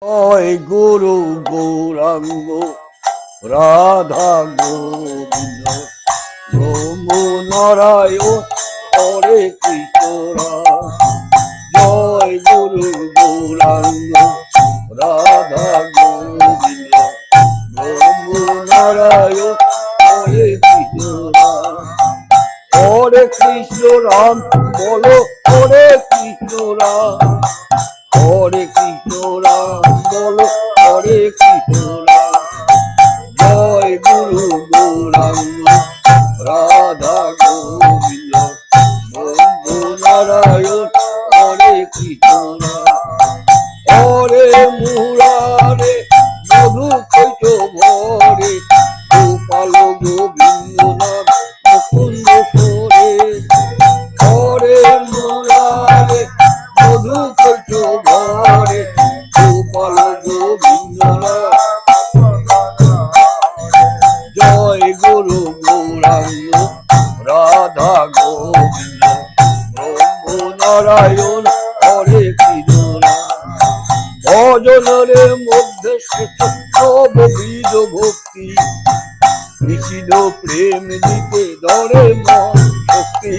জয় গুরু গৌরাঙ্গ রাধা গোবিন্দ নমো নারায়ণ হরে কৃষ্ণ। জয় গুরু গৌরাঙ্গ রাধা গোবিন্দ নমো নারায়ণ হরে কৃষ্ণ। হরে কৃষ্ণ রাম বলো হরে কৃষ্ণ রাম, হরে কৃষ্ণ রাম বলো হরে কৃষ্ণ রাম। জয় গুরু গৌরাঙ্গ রাধা গোবিন্দ নমো নারায়ণ হরে কৃষ্ণ রাম। হরে মুরারে মধু কৈত ভরে গোপাল গোবিন্দ নাম মুকুন্দ সরে। হরে মুরারে মধু কৈত ভরে গোপাল গোবিন্দ নাম। জয় গুরু গৌরাঙ্গ রাধা গোবিন্দ নমো নারায়ণ হরে কৃষ্ণ রাম। ভজনের মধ্যে নববিধ ভক্তি নিষিদ্ধ প্রেম দিতে ধরে মন শক্তি।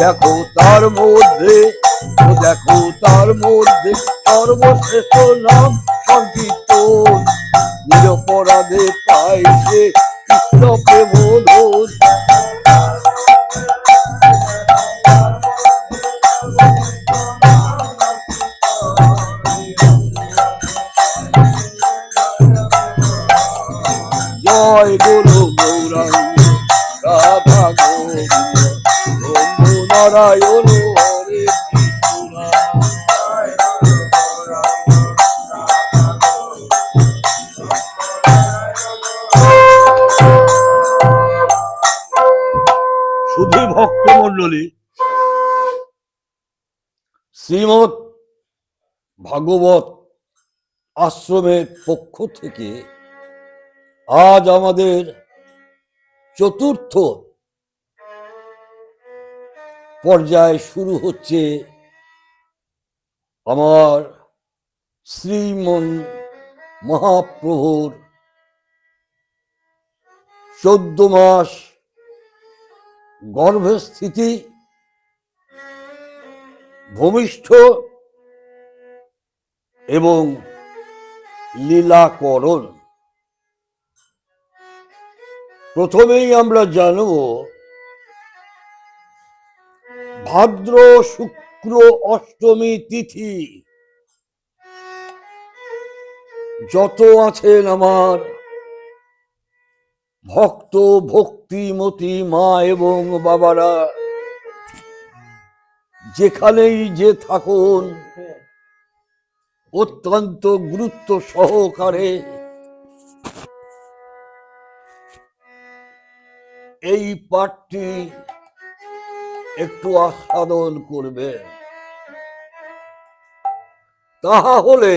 দেখো তার মধ্যে, দেখো তার মধ্যে সর্বশ্রেষ্ঠ নাম সংকীর্তন। নিরপরাধে পাইছে কৃষ্ণ প্রেম ধন। জয় গুরু গৌরাঙ্গ রাধা গোবিন্দ নমো নারায়ণ হরে কৃষ্ণ। শুধু ভক্ত মন্ডলী, শ্রীমৎ ভাগবত আশ্রমের পক্ষ থেকে আজ আমাদের চতুর্থ পর্যায়ে শুরু হচ্ছে আমার শ্রীমন মহাপ্রভুর 14 মাস গর্ভস্থিতি, ভূমিষ্ঠ এবং লীলাকরণ। প্রথমেই আমরা জানব ভাদ্র শুক্র অষ্টমী তিথি যত আছেন আমার ভক্ত ভক্তিমতী মা এবং বাবারা, যেখানেই যে থাকুন অত্যন্ত গুরুত্ব সহকারে এই পাঠটি একটু আস্বাদন করবে। তাহা হলে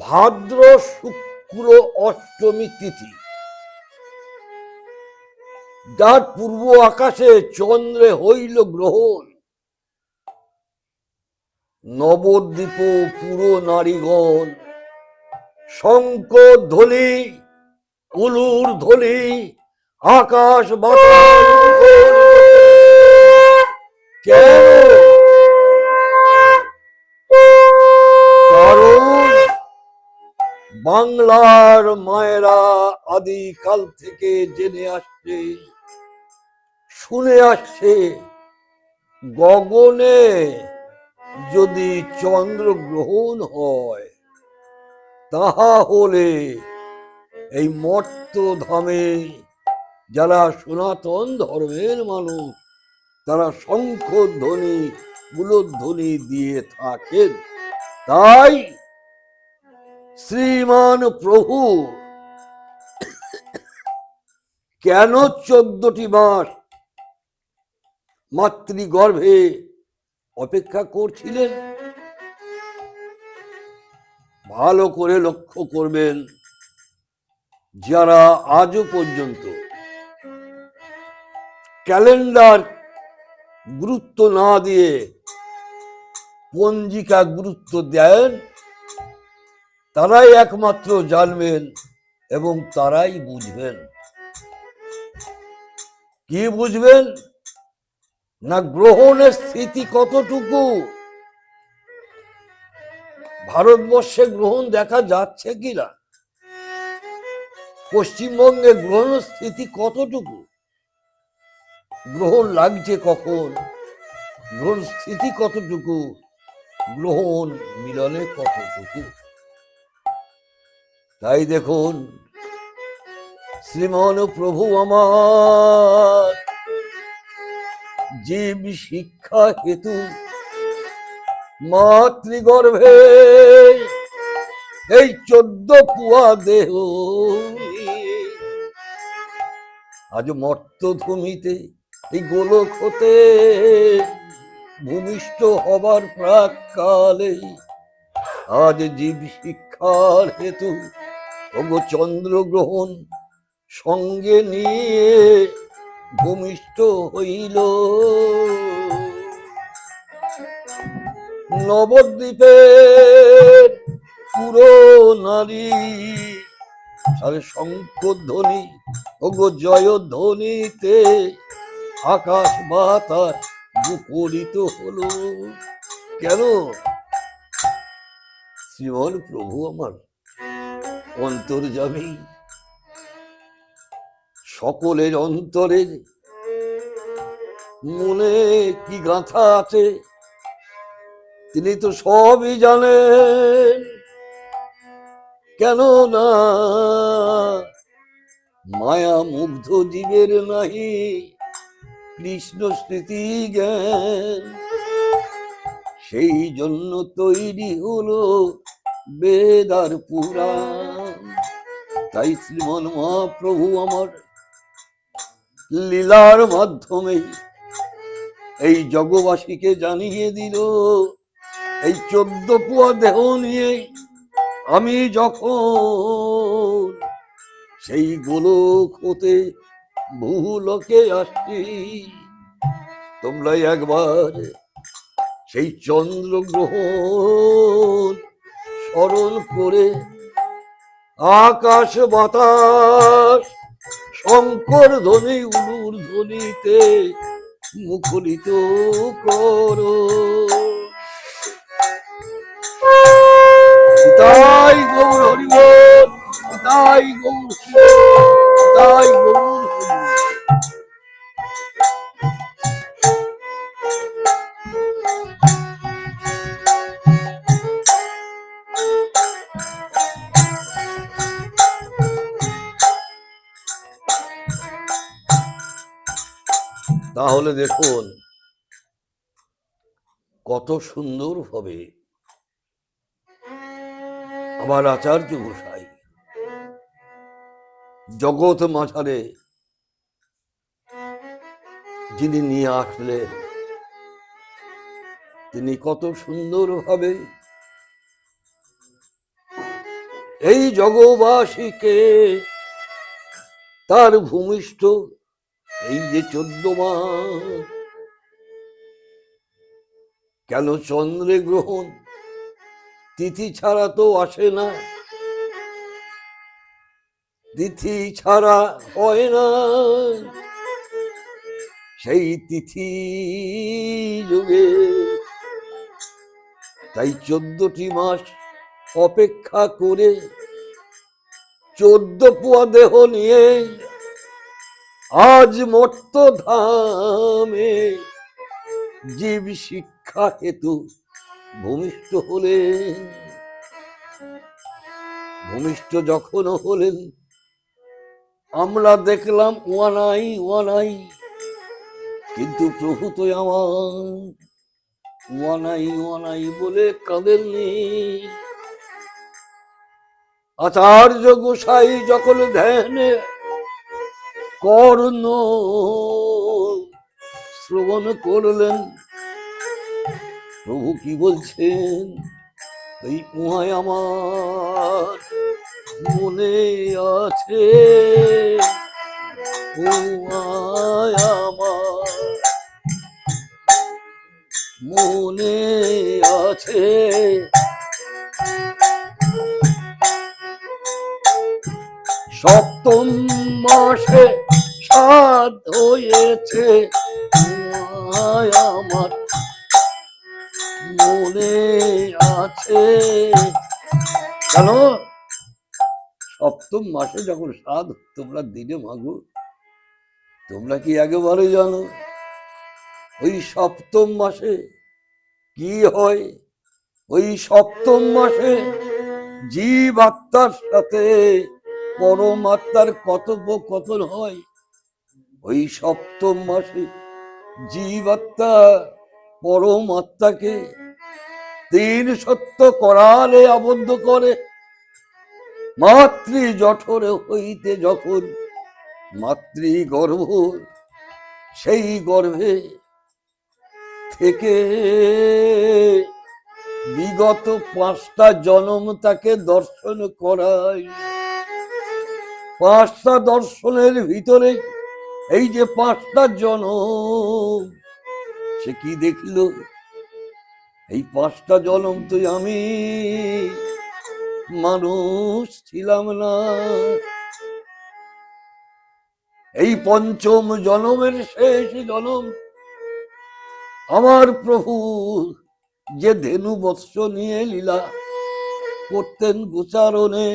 ভাদ্র শুক্র অষ্টমী তিথি, যার পূর্ব আকাশে চন্দ্রে হইল গ্রহণ, নবদ্বীপ পুরো নারীগণ শঙ্খ ধ্বনি উলুর ধ্বনি আকাশ বাতাস। কেন? কারণ বাংলার মায়েরা আদিকাল থেকে জেনে আসছে, শুনে আসছে, গগনে যদি চন্দ্রগ্রহণ হয় তাহা হলে এই মর্ত ধামে যারা সনাতন ধর্মের মানুষ তারা শঙ্খ ধ্বনি উলুধ্বনি দিয়ে থাকেন। তাই শ্রীমান প্রভু কেন 14টি মাস মাতৃগর্ভে অপেক্ষা করছিলেন, ভালো করে লক্ষ্য করবেন। যারা আজও পর্যন্ত ক্যালেন্ডার গুরুত্ব না দিয়ে পঞ্জিকা গুরুত্ব দেন, তারাই একমাত্র জানবেন এবং তারাই বুঝবেন। কি বুঝবেন? না গ্রহণের স্থিতি কতটুকু, ভারতবর্ষে গ্রহণ দেখা যাচ্ছে কিনা, পশ্চিমবঙ্গে গ্রহণ স্থিতি কতটুকু, গ্রহণ লাগছে কখন, গ্রহণ স্থিতি কতটুকু, গ্রহণ মিলনে কতটুকু। তাই দেখুন, শ্রীমান প্রভু আমার জীব শিক্ষা হেতু মাতৃগর্ভে এই 14 পুয়া দেহ আজ মর্ত ভূমিতে এই গোলক হতে ভূমিষ্ঠ হবার প্রাককালে আজ জীব শিক্ষার হেতু চন্দ্রগ্রহণ সঙ্গে নিয়ে ভূমিষ্ঠ হইল। নবদ্বীপের পুরো নারী সারে শঙ্খধ্বনি জয় ধ্বনিতে আকাশ বাতাস মুখরিত হলো। কেন? শ্রীমান প্রভু আমার অন্তর্যামী, সকলের অন্তরের মনে কি গাঁথা আছে তিনি তো সবই জানেন। কেন না মায়া মুগ্ধ জীবের নাহি কৃষ্ণ স্মৃতি জ্ঞান, সেই জন্য তৈরি হলো বেদ আর পুরাণ। তাই শ্রীমন মহাপ্রভু আমার লীলার মাধ্যমে এই জগবাসীকে জানিয়ে দিল, এই 14 পুয়া দেহ নিয়ে আমি যখন সেই গোলক হতে ভূলোকে আসছি, তোমরা একবার সেই চন্দ্রগ্রহণ স্মরণ করে আকাশ বাতাস শঙ্কর ধ্বনি উলুর ধ্বনিতে মুখরিত করো। তাই গৌর হরিবল, তাই গৌর, তাই গৌর হরিবল। তাহলে দেখুন কত সুন্দর ভাবে আমার আচার্য গোসাই জগৎ মাঝারে যিনি নিয়ে আসলেন, তিনি কত সুন্দর ভাবে এই জগবাসীকে তার ভূমিষ্ঠ এই যে 14 মাস, কেন চন্দ্রে গ্রহণ তিথি ছাড়া তো আসে না, তিথি ছাড়া হয় না, সেই তিথি যুগে তাই 14টি মাস অপেক্ষা করে 14 পুয়া দেহ নিয়ে আজ মর্ত ধামে জীব শিক্ষা হেতু ভূমিষ্ঠ হলেন। ভূমিষ্ঠ যখন হলেন আমরা দেখলাম ওয়ানাই ওয়ানাই, কিন্তু প্রভু তো আমার ওয়ানাই ওয়ানাই বলে কাঁদেননি। আচার্য গোসাই যখন ধ্যানে কর্ণ শ্রবণ করলেন, প্রভু কি বলছেন, এই উহায় আমার মনে আছে, উহায় আমার মনে আছে সপ্তম মাসে সাধ হয়েছে আমার মনে আছে কেন সপ্তম মাসে যখন সাধ তোমরা দিনে মাগো তোমরা কি একেবারে জানো ওই সপ্তম মাসে কি হয় ওই সপ্তম মাসে জীব আত্মার সাথে পরমাত্মার কথোপকথন হয় ওই সপ্তম মাসে জীবাত্মা পরমাত্মাকে তিন সত্য করালে আবদ্ধ করে মাতৃ জঠরে হইতে যখন মাতৃ গর্ভ সেই গর্ভে থেকে বিগত 5টা জন্ম তাকে দর্শন করায় 5টা দর্শনের ভিতরে এই যে 5টা জন্ম সে কি দেখল এই 5টা জন্ম তো আমি মানুষ ছিলাম না এই পঞ্চম জন্মের শেষ জন্ম আমার প্রভু যে ধেনু বৎস নিয়ে লীলা করতেন গোচারণে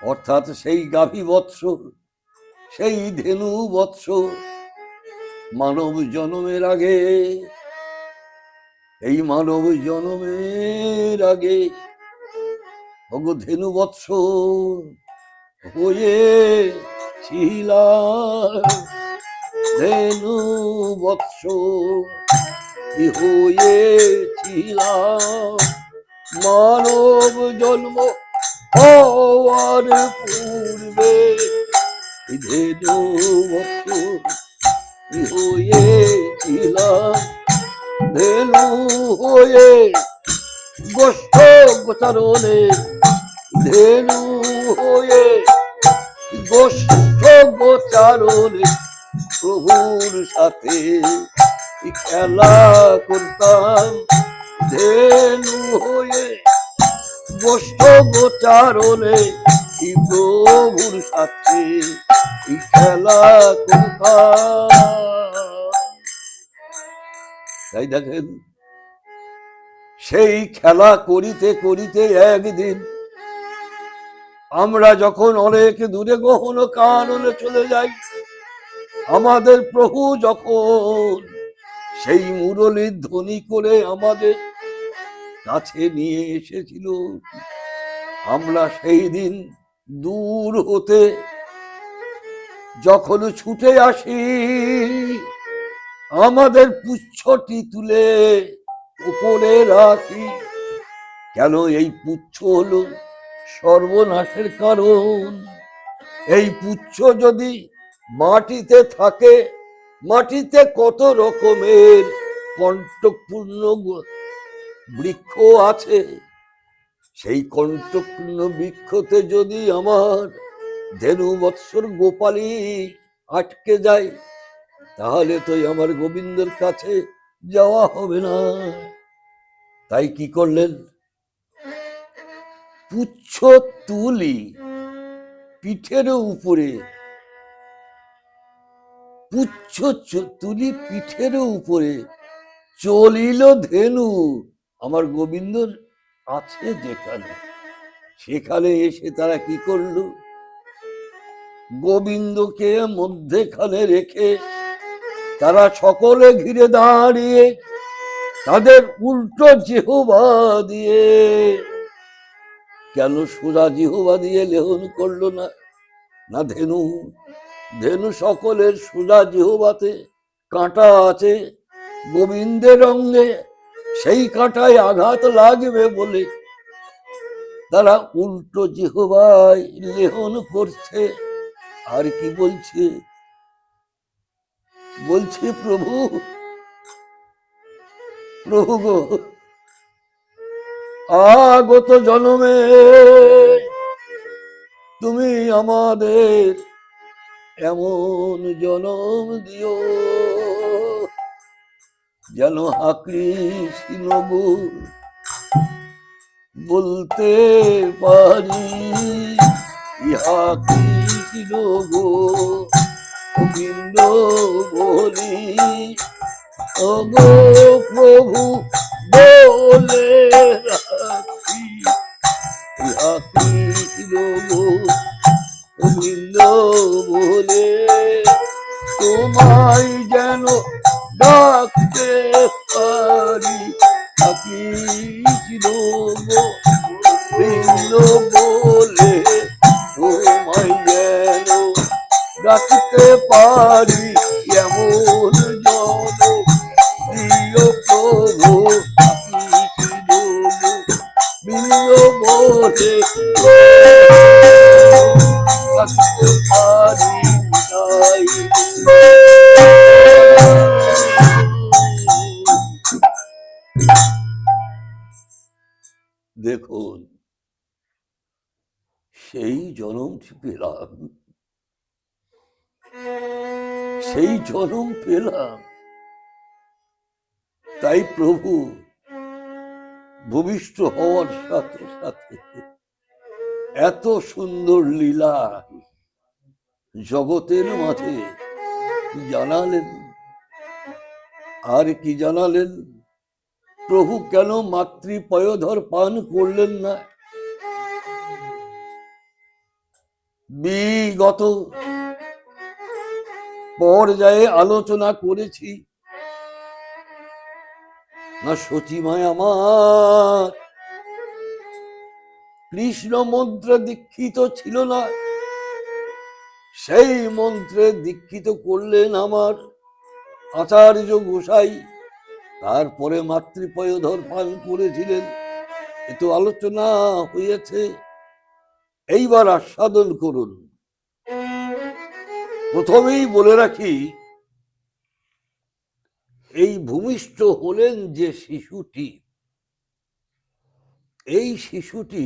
অর্থাৎ সেই গাভী বৎস সেই ধেনু বৎস মানব জন্মের আগে এই মানব জন্মের আগে ওগো ধেনু বৎস হয়ে ছিলাম ধেনু বৎস হয়েছিলাম মানব জন্ম হওয়ার পূর্বে ধেনু বৎস হয়েছিলাম ধেনু হয়ে গোষ্ঠ গোচারণে ধেনু হয়ে গোষ্ঠ গোচারণে প্রভুর সাথে খেলা করতাম ধেনু হয়ে গোষ্ঠ গোচারণে প্রভুর সাথে খেলা করতাম তাই দেখেন সেই খেলা করিতে করিতে একদিন আমরা যখন অনেক দূরে গহন কাননে চলে যাই আমাদের প্রভু যখন সেই মুরলীর ধ্বনি করে আমাদের কাছে নিয়ে এসেছিল আমরা সেই দিন দূর হতে যখন ছুটে আসি আমাদের পুচ্ছটি তুলে উপরে রাখি কেন এই পুচ্ছ হলো সর্বনাশের কারণ এই পুচ্ছ যদি মাটিতে থাকে মাটিতে কত রকমের কণ্টকপূর্ণ বৃক্ষ আছে সেই কণ্টকপূর্ণ বৃক্ষতে যদি আমার ধেনু বৎসর গোপালী আটকে যায় তাহলে তো আমার গোবিন্দের কাছে যাওয়া হবে না তাই কি করলেন পুচ্ছ তুলি পিঠের উপরে পুচ্ছ তুলি পিঠের উপরে চলিল ধেনু আমার গোবিন্দর আছে যেখানে সেখানে এসে তারা কি করলো গোবিন্দকে মধ্যেখানে রেখে তারা সকলে ঘিরে দাঁড়িয়ে তাদের উল্টো জিহ্বা দিয়ে কেন সোজা জিহ্বা দিয়ে লেহন করলো না না ধেনু ধেনু সকলের সোজা জিহ্বাতে কাঁটা আছে গোবিন্দের অঙ্গে সেই কাঁটায় আঘাত লাগবে বলে তারা উল্টো জিহ্বায় লেহন করছে আর কি বলছে বলছে প্রভু প্রভু গো আগত জন্মে তুমি আমাদের এমন জনম দিও যেন হা কৃষ্ণ গো বলতে পারি, ইহা কৃষ্ণ গো গোবিন্দ বলি, ওগো প্রভু বলে রাখি, ইহা কৃষ্ণ গো গোবিন্দ বলে, তোমায় যেন ডাকতে পারি, কৃষ্ণ গো গোবিন্দ বলে, তোমায় যেন ডাকতে পারি, এমন জন প্রিয় প্রভু কৃষ্ণ গোবিন্দ বলে, ডাকতে পারি নাই। দেখুন সেই জনমটি পেলাম, সেই জনম পেলাম, তাই প্রভু ভূমিষ্ঠ হওয়ার সাথে সাথে এত সুন্দর লীলা জগতের মাঝে জানালেন। আর কি জানালেন? প্রভু কেন মাতৃপয়োধর পান করলেন না? বিগত পর্যায়ে আলোচনা করেছি না, সচিমায় আমার কৃষ্ণ মন্ত্রে দীক্ষিত ছিল না, সেই মন্ত্রে দীক্ষিত করলেন আমার আচার্য গোসাই, তারপরে মাতৃপয়োধর পান করেছিলেন। এ তো আলোচনা হয়েছে, এইবার আস্বাদন করুন। প্রথমেই বলে রাখি, এই ভূমিষ্ঠ হলেন যে শিশুটি, এই শিশুটি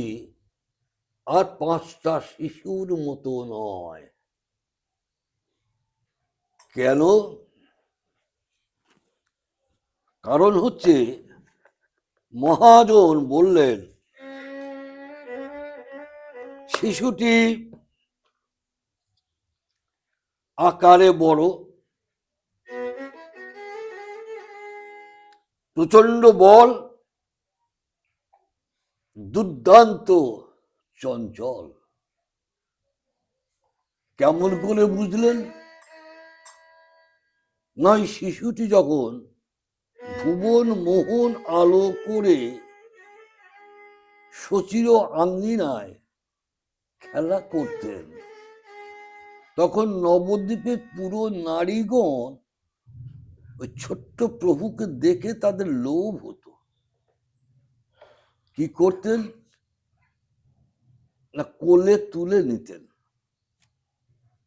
আর 5টা শিশুর মতো নয়। কেন? কারণ হচ্ছে মহাজন বললেন শিশুটি আকারে বড়, প্রচন্ড বল, দুর্দান্ত চঞ্চল। কেমন করে বুঝলেন? নয়, শিশুটি যখন ভুবন মোহন আলো করে শচির আঙ্গিনায় খেলা করতেন, তখন নবদ্বীপের পুরো নারীগণ ওই ছোট্ট প্রভুকে দেখে তাদের লোভ হতো। কি করতেন না, কোলে তুলে নিতেন।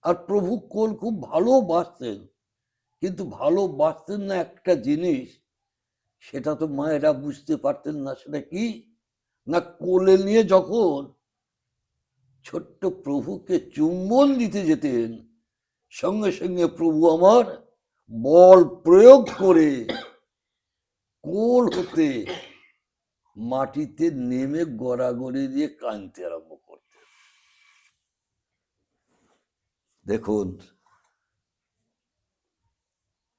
আর প্রভু কোল খুব ভালোবাসতেন, কিন্তু ভালোবাসতেন না একটা জিনিস, সেটা তো মায়েরা বুঝতে পারতেন না। সেটা কি না, কোলে নিয়ে যখন ছোট্ট প্রভুকে চুম্বন দিতে যেতেন, সঙ্গে সঙ্গে প্রভু আমার বল প্রয়োগ করে কোল হতে মাটিতে নেমে গড়াগড়ি দিয়ে কাঁদতে আরম্ভ করতেন। দেখুন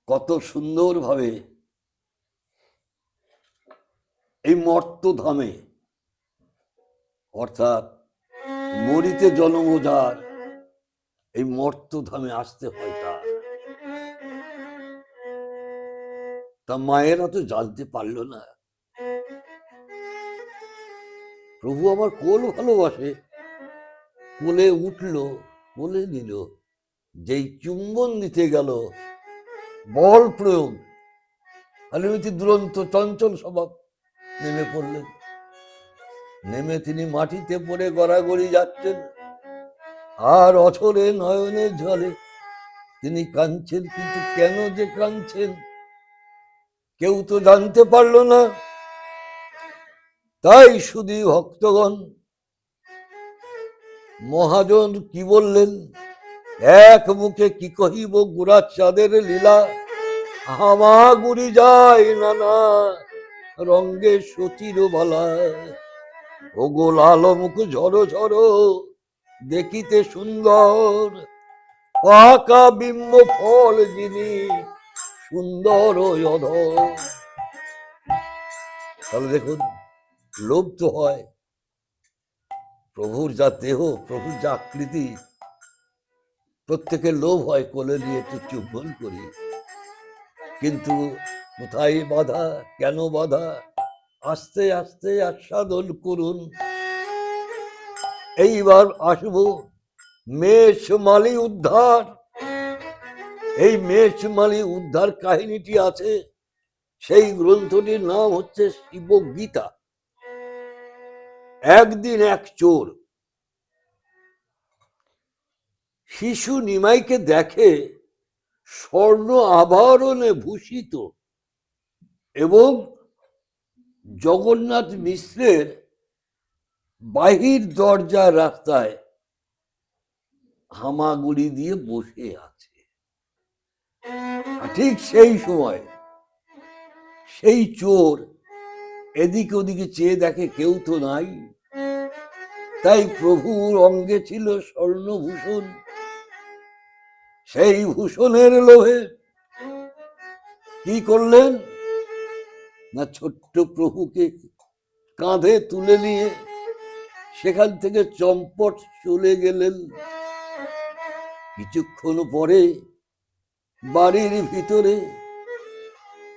কত সুন্দর ভাবে এই মর্তধামে, অর্থাৎ মরিতে জন্ম যার, এই মর্তধামে আসতে হয় তা মায়েরা তো জানতে পারলো না। প্রভু আমার কোল ভালোবাসে, কোলে উঠলো, কোলে নিল, যেই চুম্বন দিতে গেল, বল প্রয়োগ, আলিমিতি দুরন্ত চঞ্চল স্বভাব, নেমে পড়লেন। নেমে তিনি মাটিতে পড়ে গড়াগড়ি যাচ্ছেন, আর অছরে নয়নের জলে তিনি কাঁদছেন। কিন্তু কেন যে কাঁদছেন কেউ তো জানতে পারলো না। তাই শুধু ভক্তগণ, মহাজন কি বললেন, এক মুখে কি কহিব গুড়া চাঁদের লীলা, হামাগুড়ি যায় নানা রঙ্গে সচির বালায়, ওগো লাল মুখ ঝরো ঝরো দেখিতে সুন্দর, পাকা বিম্ব ফল যিনি সুন্দর অধর। তাহলে দেখুন, লোভ তো হয়, প্রভুর যা দেহ, প্রভুর যা আকৃতি, প্রত্যেকের লোভ হয় কোলে নিয়ে একটু চুম্বন করি, কিন্তু কোথায় বাধা, কেন বাধা? আস্তে আস্তে আস্বাদন করুন। এইবার আসবো মেষমালী উদ্ধার। এই মেষমালী উদ্ধার কাহিনীটি আছে, সেই গ্রন্থটির নাম হচ্ছে শিব গীতা। একদিন এক চোর শিশু নিমাইকে দেখে স্বর্ণ আভরণে ভূষিত এবং জগন্নাথ মিশ্রের বাহির দরজার রাস্তায় হামাগুড়ি দিয়ে বসে আছে। ঠিক সেই সময় সেই চোর এদিকে ওদিকে চেয়ে দেখে কেউ তো নাই, তাই প্রভুর অঙ্গে ছিল স্বর্ণভূষণ। সেই ভূষণের লোভে কি করলেন না, ছোট্ট প্রভুকে কাঁধে তুলে নিয়ে সেখান থেকে চম্পট চলে গেলেন। কিছুক্ষণ পরে বাড়ির ভিতরে,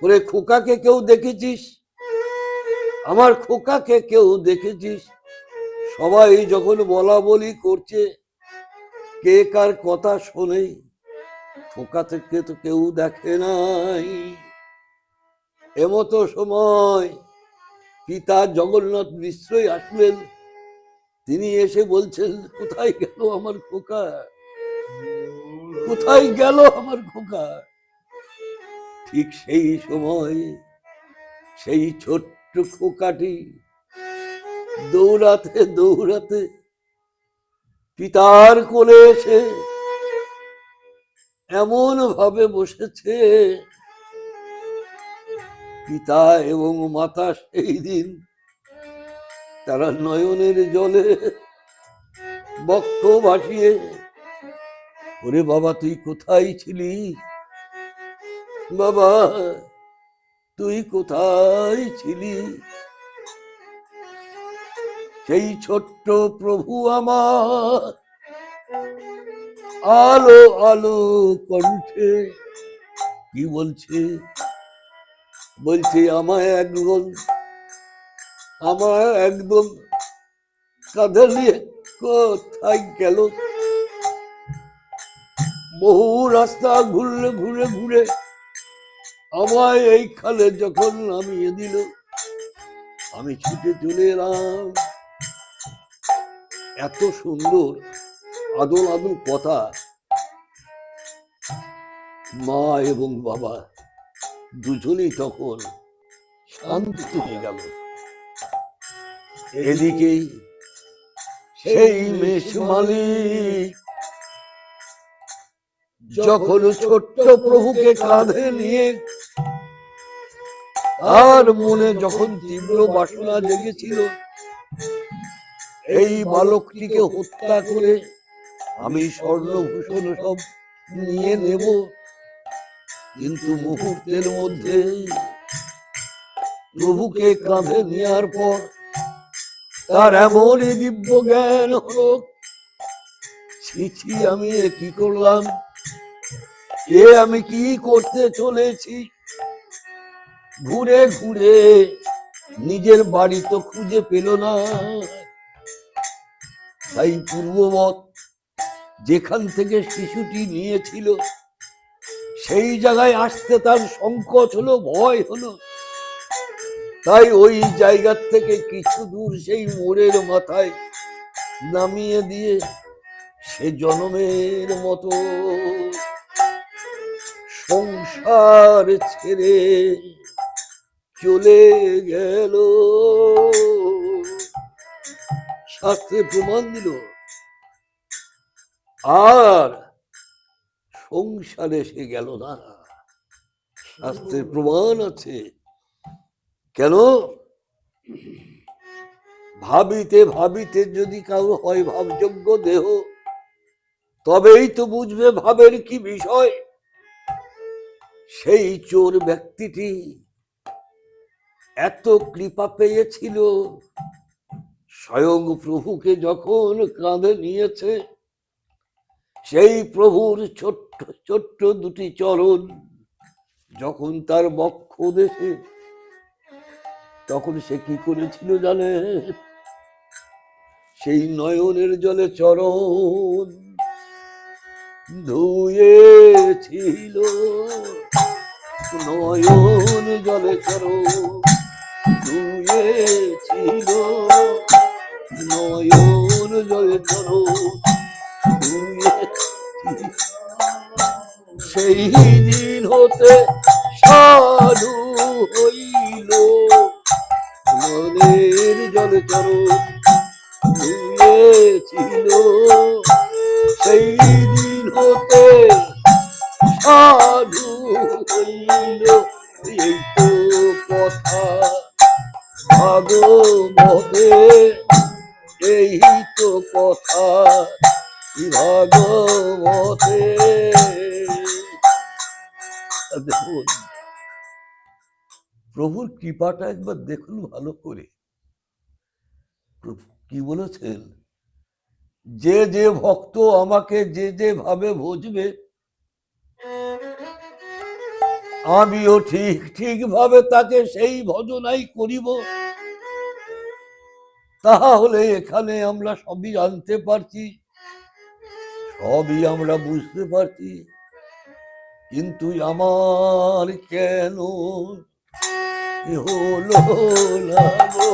ওরে খোকাকে কেউ দেখেছিস, আমার খোকাকে কেউ দেখেছিস? সবাই যখন বলা বলি করছে, কে কার কথা শোনে, খোকা থেকে তো কেউ দেখে নাই। এমতো সময় পিতা জগন্নাথ মিশ্রই আসলেন। তিনি এসে বলছেন, কোথায় গেল আমার খোকা, কোথায় গেল আমার খোকা? ঠিক সেই সময় সেই ছোট্ট খোকাটি দৌড়াতে দৌড়াতে পিতার কোলে এসে এমন ভাবে বসেছে, পিতা এবং মাতা সেই দিন তারা নয়নের জলে বক্ষ ভাসিয়ে, ওরে বাবা তুই কোথায় ছিলি, বাবা তুই কোথায় ছিলি? সেই ছোট্ট প্রভু আমার আলো আলো কণ্ঠে কি বলছে, বলছে আমায় একদম কাঁধে নিয়ে কোথায় গেল? বহু রাস্তা ঘুরে ঘুরে ঘুরে আমায় এই খালে যখন নামিয়ে দিল, আমি ছুটে চলে এলাম। এত সুন্দর আদল আদল কথা, মা এবং বাবা দুজনেই তখন শান্ত হয়ে গেল। এদিকে সেই মেষমালী যখন ছোট্ট প্রভুকে কাঁধে নিয়ে, আর মনে যখন তীব্র বাসনা জেগেছিল এই বালকটিকে হত্যা করে আমি স্বর্ণভূষণ সব নিয়ে নেব, কিন্তু মুহূর্তের মধ্যে প্রভুকে কাঁধে নেওয়ার পর তার এমনই দিব্য জ্ঞান হলো, ছি আমি কি করলাম, আমি কি করতে চলেছি? ঘুরে ঘুরে নিজের বাড়ি তো খুঁজে পেল না, তাই পূর্ববৎ যেখান থেকে শিশুটি নিয়েছিল সেই জায়গায় আসতে তার সংকোচ হলো, ভয় হলো। তাই ওই জায়গার থেকে কিছু দূর সেই মোড়ের মাথায় নামিয়ে দিয়ে সে জনমের মতো সংসার ছেড়ে চলে গেল। শাস্ত্রে প্রমাণ দিল, আর সংসারে সে গেল না, শাস্ত্রের প্রমাণ আছে। কেন? ভাবিতে ভাবিতে যদি কারো হয় ভাবযোগ্য দেহ, তবেই তো বুঝবে ভাবের কি বিষয়। সেই চোর ব্যক্তিটি এত কৃপা পেয়েছিল, স্বয়ং প্রভুকে যখন কাঁধে নিয়েছে, সেই প্রভুর ছোট্ট ছোট্ট দুটি চরণ যখন তার বক্ষ দেশে, তখন সে কি করেছিল জানে? সেই নয়নের জলে চরণ ধুয়েছিল, নয়ন জলে চরণ ধুয়েছিল, নয়ন জলে চরণ ধুয়েছিল। সেই দিন হতে সাধু হইল, মনের জলে চরণ ধুয়েছিল। সেই দিন হতে সাধু হইল, এই তো কথা ভাগবতে, এই তো কথা ভাগবতে। দেখুন, প্রভুর কৃপাটা একবার দেখুন ভালো করে। কি বলেছেন? যে যে ভক্ত আমাকে যে যে ভাবে ভজবে, আমিও ঠিক ঠিক ভাবে তাকে সেই ভজনাই করিব। তাহলে এখানে আমরা সবই জানতে পারছি, সবই আমরা বুঝতে পারছি, কিন্তু আমার কেন হলো না গো?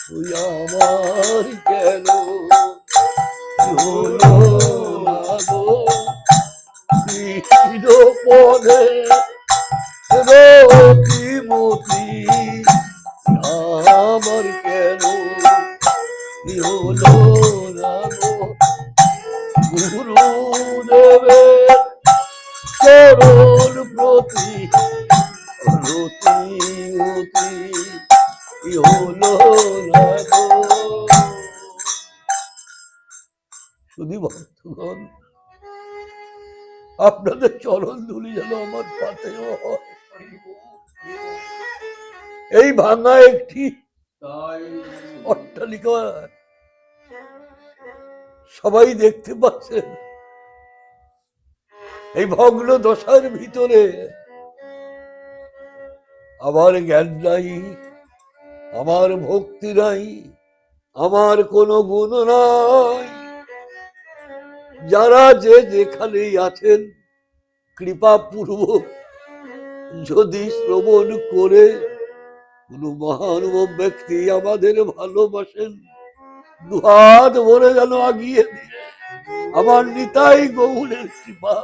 তুই আমার কেন হলো না গো? কৃষ্ণ পদে রতিমতি আমার কেন হলো না গো? গুরুদেবের চরণ প্রতি রতিমতি হলো না গো। শুধু ভক্তগণ, আপনাদের চরণ ধুলি যেন আমার পাতেও হয়। এই ভাঙা একটি অট্টালিকা সবাই দেখতে পাচ্ছেন, এই ভগ্ন দশার ভিতরে আমার জ্ঞান নাই, আমার ভক্তি নাই, আমার কোনো গুণ নাই। যারা যে যেখানেই আছেন, কৃপা পূর্বক যদি শ্রবণ করে কোন মহানুভব ব্যক্তি আমাদের ভালোবাসেন, দুহাত ভরে যেন আগিয়ে দিয়ে আমার নিতাই গৌরের কৃপা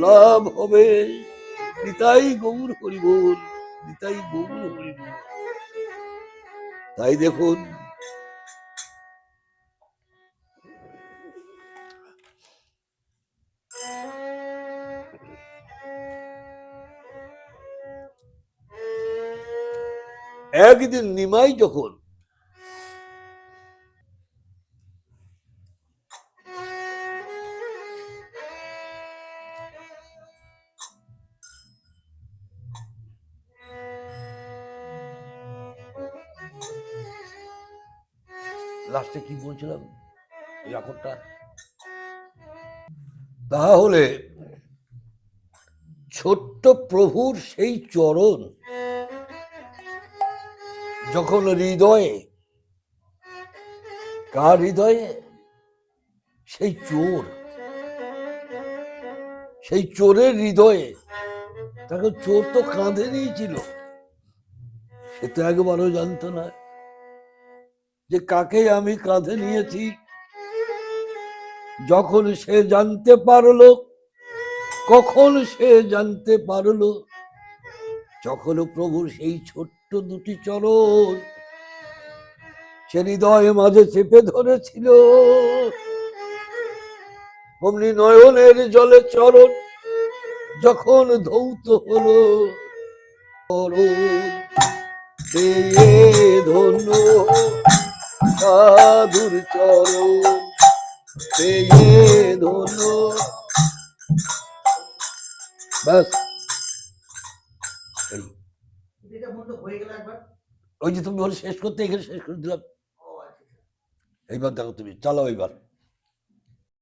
লাভ হবে। নিতাই গৌর হরিবোল, নিতাই গৌর হরিবোল। তাই দেখুন, একদিন নিমাই যখন লাস্টে কি বলছিলাম ব্যাপারটা, তাহলে ছোট্ট প্রভুর সেই চরণ যখন হৃদয়ে, কার হৃদয়ে? সেই চোর, সেই চোরের হৃদয়ে। তাকে চোর তো কাঁধে নিয়েছিল, সে তো একবারও জানতো না যে কাকে আমি কাঁধে নিয়েছি। যখন সে জানতে পারলো, কখন সে জানতে পারলো? যখন প্রভুর সেই ছোট্ট দুটি চরণ সে হৃদয়ে মাঝে চেপে ধরেছিল, অমনি নয়নের জলে চরণ যখন ধৌত হলো চরণ, পেয়ে ধন্য সাধুর চরণ, পেয়ে ধন্য। ব্যাস এই, ওই যে তুমি বলে শেষ করতে, এখানে শেষ করে দিলাম। এইবার দেখো তুমি চালাও এইবার।